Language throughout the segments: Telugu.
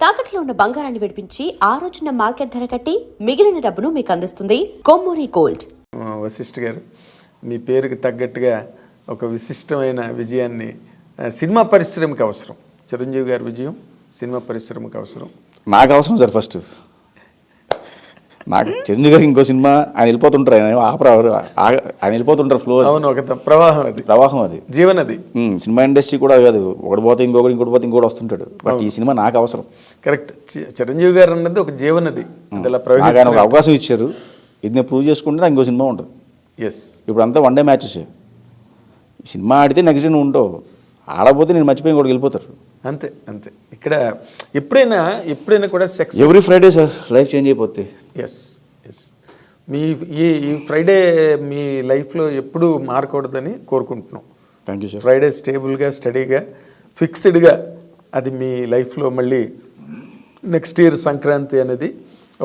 తాకట్లో ఉన్న బంగారాన్ని విడిపించి ఆ రోజున మార్కెట్ ధర కట్టి మిగిలిన డబ్బును మీకు అందిస్తుంది కొమ్మూరి గోల్డ్. వశిష్ఠ గారు, మీ పేరుకి తగ్గట్టుగా ఒక విశిష్టమైన విజయాన్ని సినిమా పరిశ్రమకి అవసరం. చిరంజీవి గారి విజయం సినిమా పరిశ్రమకి అవసరం. నాకు అవసరం సార్. ఫస్ట్ నాకు చిరంజీవి గారికి ఇంకో సినిమా ఆయన వెళ్ళిపోతుంటారు, ఆయన వెళ్ళిపోతుంటారు ఫ్లో. అవును, ఒక ప్రవాహం, అది ప్రవాహం, అది జీవనది. సినిమా ఇండస్ట్రీ కూడా కాదు, ఒకటి పోతే ఇంకొకటి, ఇంకోటి పోతే ఇంకోటి వస్తుంటాడు. బట్ ఈ సినిమా నాకు అవసరం. కరెక్ట్. చిరంజీవి గారు అన్నది ఒక జీవనది. ఆయన ఒక అవకాశం ఇచ్చారు, ఇది నేను ప్రూవ్ చేసుకుంటే నాకు ఇంకో సినిమా ఉంటుంది. ఎస్. ఇప్పుడు అంతా వన్ డే మ్యాచెస్. ఈ సినిమా ఆడితే నెక్స్ట్ డే నువ్వు ఉంటావు, ఆడపోతే నేను మర్చిపోయి ఇంకోటి వెళ్ళిపోతారు. అంతే అంతే. ఇక్కడ ఎప్పుడైనా కూడా సెక్స్ every Friday sir life change అయిపోతే. Yes yes. మీ ఈ ఫ్రైడే మీ లైఫ్లో ఎప్పుడు మారకూడదని కోరుకుంటున్నాం. Thank you sir. ఫ్రైడే స్టేబుల్గా, స్టడీగా, ఫిక్స్డ్గా అది మీ లైఫ్లో మళ్ళీ నెక్స్ట్ ఇయర్ సంక్రాంతి అనేది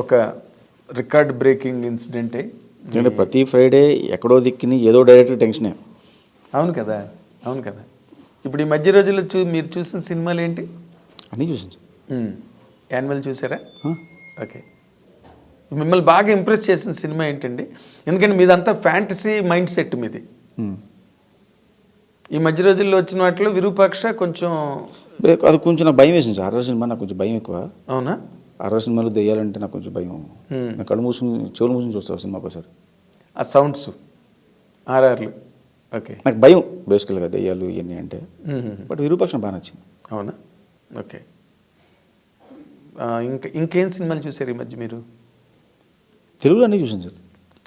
ఒక రికార్డ్ బ్రేకింగ్ ఇన్సిడెంటే. అంటే ప్రతి ఫ్రైడే ఎక్కడో దిక్కుని ఏదో డైరెక్ట్ టెన్షనే. అవును కదా, అవును కదా. ఇప్పుడు ఈ మధ్య రోజుల్లో మీరు చూసిన సినిమాలు ఏంటి? అన్నీ చూసాను సార్. యానిమల్ చూసారా? ఓకే. మిమ్మల్ని బాగా ఇంప్రెస్ చేసిన సినిమా ఏంటండి? ఎందుకంటే మీదంతా ఫ్యాంటసీ మైండ్ సెట్ మీది. ఈ మధ్య రోజుల్లో వచ్చిన వాటిలో విరూపాక్ష కొంచెం అది కొంచెం నాకు భయం వేసింది సార్. హర్రర్ సినిమా నాకు కొంచెం భయం ఎక్కువ. అవునా? హర్రర్ సినిమాలు దెయ్యాలంటే నాకు కొంచెం భయం. నేను కళ్ళు మూసుకుని చెవులు మూసుకుని చూస్తాను సినిమా ఒకసారి. ఆ సౌండ్స్, ఆర్ఆర్లు. ఓకే. నాకు భయం బేసికల్గా దెయ్యాలు ఇవన్నీ అంటే. బట్ విరూపాక్ష బాగా నచ్చింది. అవునా? ఓకే. ఇంకేం సినిమాలు చూసారు ఈ మధ్య మీరు? తెలుగులో అన్నీ చూసాను sir.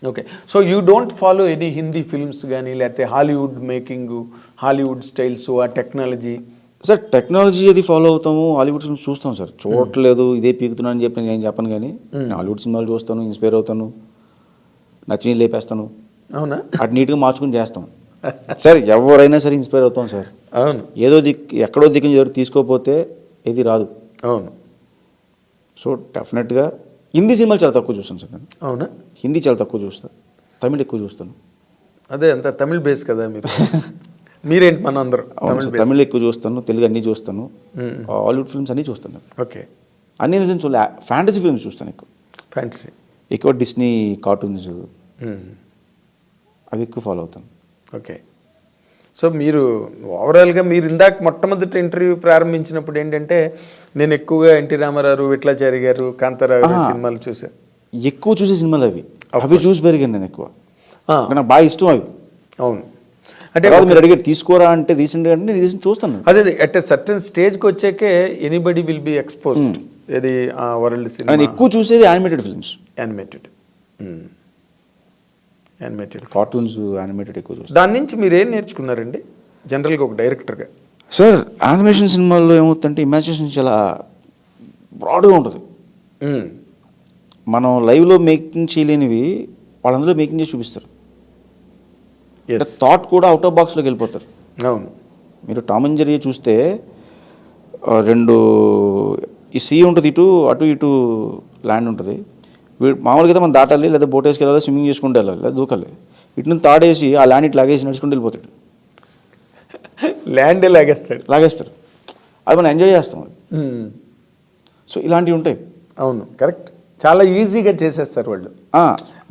Okay. So you don't follow any Hindi films కానీ, లేకపోతే హాలీవుడ్ మేకింగ్, హాలీవుడ్ స్టైల్స్, ఆ టెక్నాలజీ? సార్ టెక్నాలజీ అది ఫాలో అవుతాము, హాలీవుడ్ సినిమాస్ చూస్తాం సార్. చూడట్లేదు ఇదే పీకుతున్నాను అని చెప్పి నేను చెప్పను, కానీ హాలీవుడ్ సినిమాలు చూస్తాను, ఇన్స్పైర్ అవుతాను, నచ్చి లేపేస్తాను. అవునా? అటు నీట్గా మార్చుకుని చేస్తాం సార్. ఎవరైనా సరే ఇన్స్పైర్ అవుతాం సార్. అవును. ఏదో ఎక్కడో దిక్కు ఎవరు తీసుకోకపోతే ఏది రాదు. అవును. సో డెఫినెట్గా హిందీ సినిమాలు చాలా తక్కువ చూస్తాను సార్ నేను. అవునా? హిందీ చాలా తక్కువ చూస్తాను, తమిళ్ ఎక్కువ చూస్తాను. అదే అంత తమిళ్ బేస్ కదా మీరు. మీరేంటి మన అందరూ తమిళ్ ఎక్కువ చూస్తాను, తెలుగు అన్నీ చూస్తాను, హాలీవుడ్ ఫిల్మ్స్ అన్నీ చూస్తాను. ఓకే. అన్ని చూడలే, ఫ్యాంటసీ ఫిల్మ్స్ చూస్తాను ఎక్కువ. ఫ్యాంటసీ ఎక్కువ డిస్నీ కార్టూన్స్ అవి ఎక్కువ ఫాలో అవుతాను. ఓకే. సో మీరు ఓవరాల్గా మీరు ఇందాక మొట్టమొదటి ఇంటర్వ్యూ ప్రారంభించినప్పుడు ఏంటంటే నేను ఎక్కువగా ఎన్టీ రామారావు, విట్లాచారి గారు, కాంతారావు గారి సినిమాలు చూసాను. ఎక్కువ చూసే సినిమాలు అవి చూసి పెరిగాను నేను ఎక్కువ. నాకు బాగా ఇష్టం అవి. అవును. అంటే మీరు అడిగారు తీసుకోరా అంటే రీసెంట్గా అంటే నేను రీసెంట్ చూస్తాను. అదే అట్ ఎ సర్టన్ స్టేజ్కి వచ్చాకే ఎనీబడి విల్ బి ఎక్స్పోజ్డ్. ఇది వరల్డ్ సినిమా. నేను ఎక్కువ చూసేది animated films. Animated cartoons, animated ఎక్కువ చూస్తాను. దాని నుంచి మీరు ఏం నేర్చుకున్నారండి జనరల్గా ఒక డైరెక్టర్గా? సార్ యానిమేషన్ సినిమాల్లో ఏమవుతుందంటే ఇమాజినేషన్ చాలా బ్రాడ్గా ఉంటుంది. మనం లైవ్లో మేకింగ్ చేయలేనివి వాళ్ళందరూ మేకింగ్ చేసి చూపిస్తారు. థాట్ కూడా అవుట్ ఆఫ్ బాక్స్లోకి వెళ్ళిపోతారు. అవును. మీరు టామ్ అండ్ జెర్రీ చూస్తే రెండు ఈ సీ ఉంటుంది, అటు ఇటు ల్యాండ్ ఉంటుంది. మామూలుగా అయితే మనం దాటాలి, లేదా బోట్ వేసుకెళ్ళాలి, స్విమ్మింగ్ చేసుకుంటూ వెళ్ళాలి, లేదా దూకాలి. ఇటు నుంచి తాడేసి ఆ ల్యాండ్ ఇటు లాగేసి నడుచుకుంటూ వెళ్ళిపోతాడు. ల్యాండ్ లాగేస్తారు. అది మనం ఎంజాయ్ చేస్తాం. సో ఇలాంటివి ఉంటాయి. అవును, కరెక్ట్. చాలా ఈజీగా చేసేస్తారు వాళ్ళు,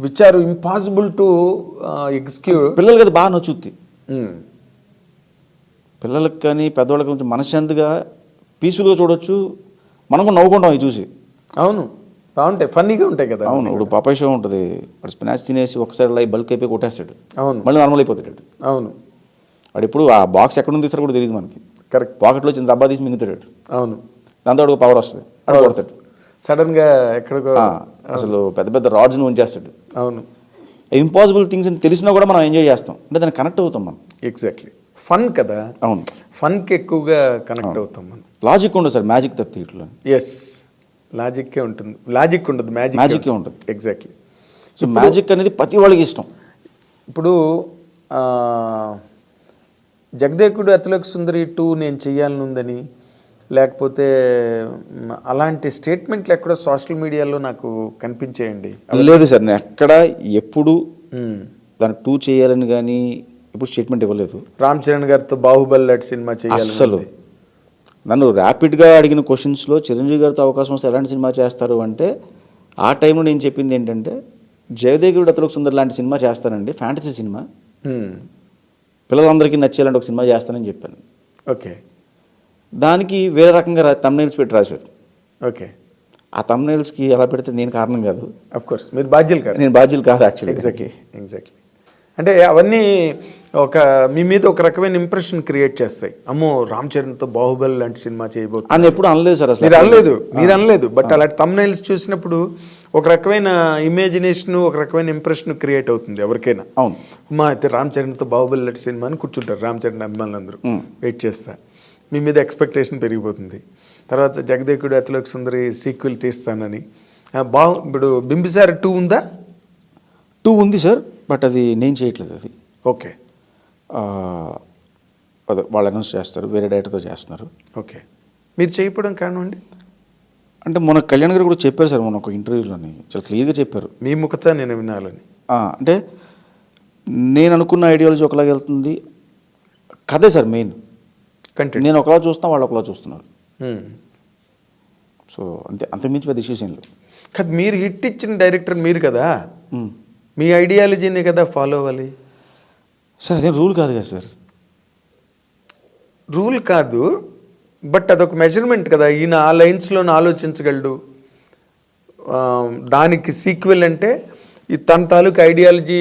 which are impossible to execute. పిల్లలకి అది బాగా నచ్చుద్ది. పిల్లలకి కానీ పెద్దవాళ్ళకి కొంచెం మనశ్శాంతిగా పీస్ఫుల్గా చూడొచ్చు. మనం కూడా నవ్వుకుంటాం అవి చూసి. అవును, బాగుంటాయి, ఫన్నీగా ఉంటాయి కదా. అవును. ఇప్పుడు పాపాయ్ షో ఉంటుంది, వాడు స్పినాచ్ తినేసి ఒకసారి అలా బల్క్ అయిపోయి కొట్టేస్తాడు. అవును. మళ్ళీ నార్మల్ అయిపోతాడు. అవును. వాడు ఇప్పుడు ఆ బాక్స్ ఎక్కడ ఉంది కూడా తెలియదు మనకి. కరెక్ట్. పాకెట్లో వచ్చిన డబ్బా తీసి మింగుతాడు. అవును. దాంతో వాడు పవర్ వస్తుంది, అక్కడ కొడతాడు సడన్గా ఎక్కడికో. అసలు పెద్ద పెద్ద రాడ్స్ని ఉంచేస్తాడు. అవును. ఇంపాసిబుల్ థింగ్స్ అని తెలిసినా కూడా మనం ఎంజాయ్ చేస్తాం, అంటే దాన్ని కనెక్ట్ అవుతాం మనం. ఎగ్జాక్ట్లీ. ఫన్ కదా. అవును, ఫన్కి ఎక్కువగా కనెక్ట్ అవుతాం మనం. లాజిక్ ఉండదు సార్, మ్యాజిక్ తప్పితే ఇట్లా. ఎస్, లాజిక్కే ఉంటుంది. లాజిక్ ఉండదు, మ్యాజిక్కే ఉంటుంది. ఎగ్జాక్ట్లీ. సో మ్యాజిక్ అనేది ప్రతి వాళ్ళకి ఇష్టం. ఇప్పుడు జగదేకుడు అతిలోక సుందరి 2 నేను చెయ్యాలని ఉందని, లేకపోతే అలాంటి స్టేట్మెంట్లు ఎక్కడో సోషల్ మీడియాలో నాకు కనిపించేయండి. లేదు సార్, నేను ఎక్కడ ఎప్పుడు దాన్ని 2 చేయాలని కానీ ఎప్పుడు స్టేట్మెంట్ ఇవ్వలేదు. రామ్ చరణ్ గారితో బాహుబలి లాంటి సినిమా చేయాలి అసలు. నన్ను ర్యాపిడ్గా అడిగిన క్వశ్చన్స్లో చిరంజీవి గారితో అవకాశం వస్తే ఎలాంటి సినిమా చేస్తారు అంటే ఆ టైంలో నేను చెప్పింది ఏంటంటే జయదేవుడు అతలకు సుందర్ లాంటి సినిమా చేస్తానండి, ఫ్యాంటసీ సినిమా, పిల్లలందరికీ నచ్చేలాంటి ఒక సినిమా చేస్తానని చెప్పాను. ఓకే. దానికి వేరే రకంగా తమ్నైల్స్ పెట్టి రాశారు. ఓకే. ఆ తమ్నైల్స్కి ఎలా పెడితే నేను కారణం కాదు, అఫ్ కోర్స్ మీరు బాధ్యులు కాదు. నేను బాధ్యులు కాదు యాక్చువల్లీ. ఎగ్జాక్ట్లీ. అంటే అవన్నీ మీ మీద ఒక రకమైన ఇంప్రెషన్ క్రియేట్ చేస్తాయి. అమ్మో రామ్ చరణ్తో బాహుబలి లాంటి సినిమా చేయబోతుంది అని ఎప్పుడు అనలేదు సార్ అసలు. మీరు అనలేదు. బట్ అలాంటి తమ్నైల్స్ చూసినప్పుడు ఒక రకమైన ఇమాజినేషన్, ఒక రకమైన ఇంప్రెషన్ క్రియేట్ అవుతుంది ఎవరికైనా. అవును. మా అయితే రామ్ చరణ్తో బాహుబలి లాంటి సినిమా అని కూర్చుంటారు రామ్ చరణ్ అభిమానులు అందరూ వెయిట్ చేస్తా. మీ మీద ఎక్స్పెక్టేషన్ పెరిగిపోతుంది. తర్వాత జగదేకుడు అతిలోక సుందరి సీక్వెల్ తీస్తానని. ఇప్పుడు బింబిసార 2 ఉందా? 2 ఉంది సార్, బట్ అది నేను చేయట్లేదు. అది ఓకే. అదే వాళ్ళు అనౌన్స్ చేస్తారు, వేరే డైరెక్టర్తో చేస్తున్నారు. ఓకే. మీరు చేయకపోవడం కారణం అండి? అంటే మొన్న కళ్యాణ్ గారు కూడా చెప్పారు సార్, మొన్న ఒక ఇంటర్వ్యూలోని చాలా క్లియర్గా చెప్పారు. మీ ముఖత నేను వినాలని. అంటే నేను అనుకున్న ఐడియాలజీ ఒకలాగా వెళ్తుంది, కథే సార్ మెయిన్ కంటెంట్. నేను ఒకలా చూస్తున్నా, వాళ్ళు ఒకలా చూస్తున్నారు. సో అంతకుమించి పెద్ద ఇష్యూస్ ఏం లేవు. కదా మీరు హిట్ ఇచ్చిన డైరెక్టర్ మీరు కదా, మీ ఐడియాలజీనే కదా ఫాలో అవ్వాలి సార్. అదేం రూల్ కాదు కదా సార్. రూల్ కాదు, బట్ అదొక మెజర్మెంట్ కదా. ఈయన ఆ లైన్స్లో ఆలోచించగలడు, దానికి సీక్వెల్ అంటే ఈ తన తాలూకు ఐడియాలజీ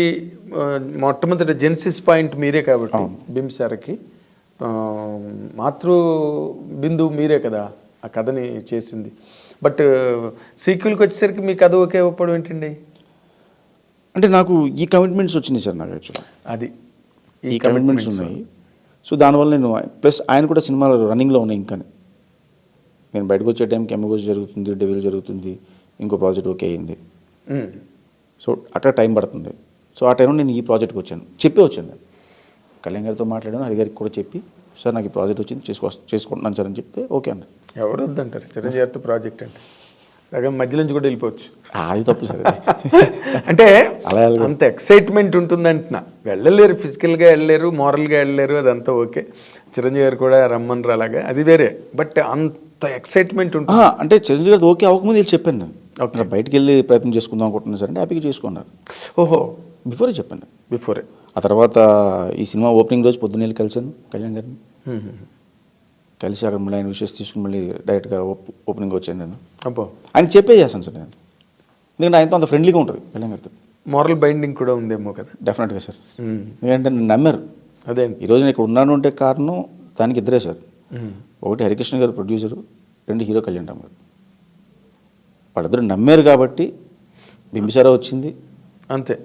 మొట్టమొదటి జెన్సిస్ పాయింట్ మీరే కాబట్టి బింబిసారకి మాతృ బిందువు మీరే కదా ఆ కథని చేసింది. బట్ సీక్వెల్కి వచ్చేసరికి మీ కథ ఓకే అవ్వడం ఏంటండి? అంటే నాకు ఈ కమిట్మెంట్స్ వచ్చినాయి సార్. నాకు యాక్చువల్గా అది ఈ కమిట్మెంట్స్ ఉన్నాయి. సో దానివల్ల నేను ప్లస్ ఆయన కూడా సినిమాలు రన్నింగ్లో ఉన్నాయి. ఇంకా నేను బయటకు వచ్చే టైంకి ఎమ్మగోజ్ జరుగుతుంది, డెవిల్ జరుగుతుంది, ఇంకో ప్రాజెక్ట్ ఓకే అయింది. సో అక్కడ టైం పడుతుంది. సో ఆ టైంలో నేను ఈ ప్రాజెక్ట్కి వచ్చాను, చెప్పి వచ్చాను. నేను కళ్యాణ్ గారితో మాట్లాడాను, హరిగారికి కూడా చెప్పి సార్ నాకు ఈ ప్రాజెక్ట్ వచ్చింది చేసుకుంటున్నాను సార్ అని చెప్తే ఓకే అన్నారు. ఎవరు వద్దంటారు చిరంజీవి గారితో ప్రాజెక్ట్ అంటే? సగం మధ్య నుంచి కూడా వెళ్ళిపోవచ్చు. అది తప్పు సార్. అంటే అలా అంత ఎక్సైట్మెంట్ ఉంటుంది అంటున్నా. వెళ్ళలేరు, ఫిజికల్గా వెళ్ళలేరు, మోరల్గా వెళ్ళలేరు, అదంతా ఓకే. చిరంజీవి గారు కూడా రమ్మని అలాగా అది వేరే. బట్ అంత ఎక్సైట్మెంట్ ఉంటుంది అంటే చిరంజీవి గారు ఓకే అవ్వకముందు వెళ్ళి చెప్పాను నేను. ఓకే బయటికి వెళ్ళి ప్రయత్నం చేసుకుందాం అనుకుంటున్నాను సార్ అంటే హ్యాపీగా చేసుకున్నారు. ఓహో బిఫోరే చెప్పాను. బిఫోరే. ఆ తర్వాత ఈ సినిమా ఓపెనింగ్ రోజు పొద్దున్న వెళ్ళి కలిశాను కళ్యాణ్ గారిని. కలిసి అక్కడ మళ్ళీ ఆయన విషయస్ తీసుకుని మళ్ళీ డైరెక్ట్గా ఓపెనింగ్ వచ్చాను నేను. అబ్బో ఆయన చెప్పే చేస్తాను సార్ నేను, ఎందుకంటే ఆయనతో అంత ఫ్రెండ్లీగా ఉంటుంది కళ్యాణ్ గారితో. మోరల్ బైండింగ్ కూడా ఉందేమో కదా. డెఫినెట్గా సార్. ఎందుకంటే నన్ను నమ్మారు. అదే ఈరోజు నేను ఇక్కడ ఉన్నాను అంటే కారణం దానికి ఇద్దరే సార్. ఒకటి హరికృష్ణ గారు ప్రొడ్యూసరు, 2 హీరో కళ్యాణ్ రామ్ గారు. వాళ్ళిద్దరు నమ్మారు కాబట్టి బింబిసారా వచ్చింది. అంతే.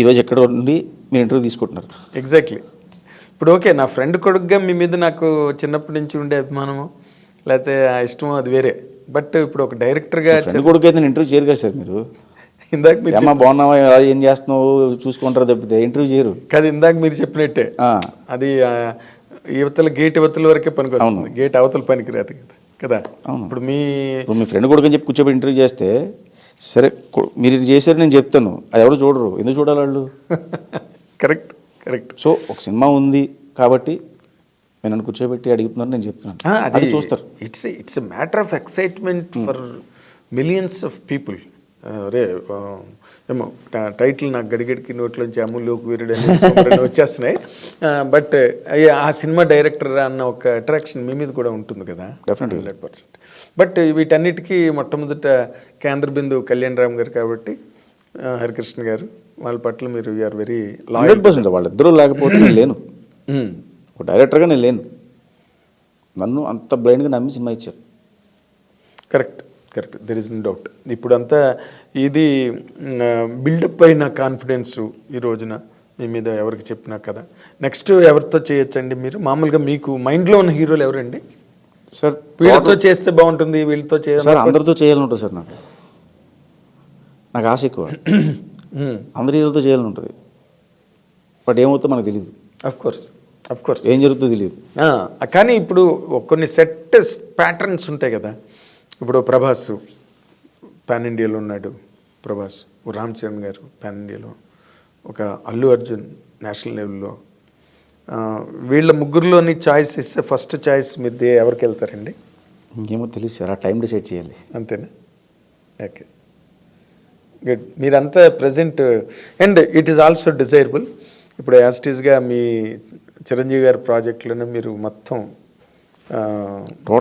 ఈరోజు ఎక్కడ ఉండి మీరు ఇంటర్వ్యూ తీసుకుంటున్నారు. ఎగ్జాక్ట్లీ. ఇప్పుడు ఓకే నా ఫ్రెండ్ కొడుకుగా మీ మీద నాకు చిన్నప్పటి నుంచి ఉండే అభిమానము లేకపోతే ఆ ఇష్టమో అది వేరే. బట్ ఇప్పుడు ఒక డైరెక్టర్గా ఫ్రెండ్ కొడుకు అయితే ఇంటర్వ్యూ చేయరు కదా సార్ మీరు. ఇందాక మీరు ఏమన్నా బాగున్నావా, ఏం చేస్తున్నావు చూసుకుంటారు తప్పితే ఇంటర్వ్యూ చేయరు కదా. ఇందాక మీరు చెప్పినట్టే అది యువతల గేట్ యువతల వరకే పనికి వస్తుంది, గేట్ అవతల పనికి రాదు కదా. ఇప్పుడు మీ ఫ్రెండ్ కొడుకు అని చెప్పి కూర్చోబెట్టి ఇంటర్వ్యూ చేస్తే సరే మీరు ఇది చేశారు నేను చెప్తాను, అది ఎవరు చూడరు, ఎందుకు చూడాలి వాళ్ళు? Correct correct. సో ఒక సినిమా ఉంది కాబట్టి నేను నన్ను కూర్చోబెట్టి అడుగుతున్నాను, నేను చెప్తున్నాను, అది చూస్తారు. It's a matter of excitement for millions of people. రే ఏమో టైటిల్ నాకు గడిగడికి నోట్లోంచి అమూల్యోకి వీరుడు అని వచ్చేస్తున్నాయి. బట్ ఆ సినిమా డైరెక్టర్ అన్న ఒక అట్రాక్షన్ మీ మీద కూడా ఉంటుంది కదా. డెఫినెట్లీ 100%. బట్ వీటన్నిటికీ మొట్టమొదట కేంద్ర బిందువు కళ్యాణ్ రామ్ గారు కాబట్టి హరికృష్ణ గారు వాళ్ళ పట్ల మీరు యూఆర్ వెరీ 100%. వాళ్ళిద్దరూ లేకపోతే నేను లేను, ఒక డైరెక్టర్గా నేను లేను. నన్ను అంత బ్లైండ్గా నమ్మి సినిమా ఇచ్చారు. Correct correct, there is no doubt. ఇప్పుడు అంతా ఇది బిల్డప్ అయిన కాన్ఫిడెన్స్ ఈ రోజున మీ మీద ఎవరికి చెప్పినా కదా. నెక్స్ట్ ఎవరితో చేయొచ్చండి మీరు? మామూలుగా మీకు మైండ్లో ఉన్న హీరోలు ఎవరండి సార్? వీళ్ళతో చేస్తే బాగుంటుంది, వీళ్ళతో చేయాలి సార్, అందరితో చేయాలని ఉంటుంది సార్. నాకు ఆశ ఎక్కువ, అందరి హీరోలతో చేయాలని ఉంటుంది. బట్ ఏమవుతుందో మనకు తెలియదు. అఫ్ కోర్స్ ఏం జరుగుతుందో తెలియదు. కానీ ఇప్పుడు కొన్ని సెట్ ప్యాటర్న్స్ ఉంటాయి కదా. ఇప్పుడు ప్రభాస్ పాన్ ఇండియాలో ఉన్నాడు, ప్రభాస్. రామ్ చరణ్ గారు పాన్ ఇండియాలో, ఒక అల్లు అర్జున్ నేషనల్ లెవెల్లో, వీళ్ళ ముగ్గురులోని చాయిస్ ఇస్తే ఫస్ట్ చాయిస్ మీది ఎవరికి వెళ్తారండి? ఇంకేమో తెలియదు సార్, ఆ టైం డిసైడ్ చేయాలి. అంతేనా? Okay, good. మీరంతా present and it is also desirable. ఇప్పుడు యాస్టీస్గా మీ చిరంజీవి గారి ప్రాజెక్టులను మీరు మొత్తం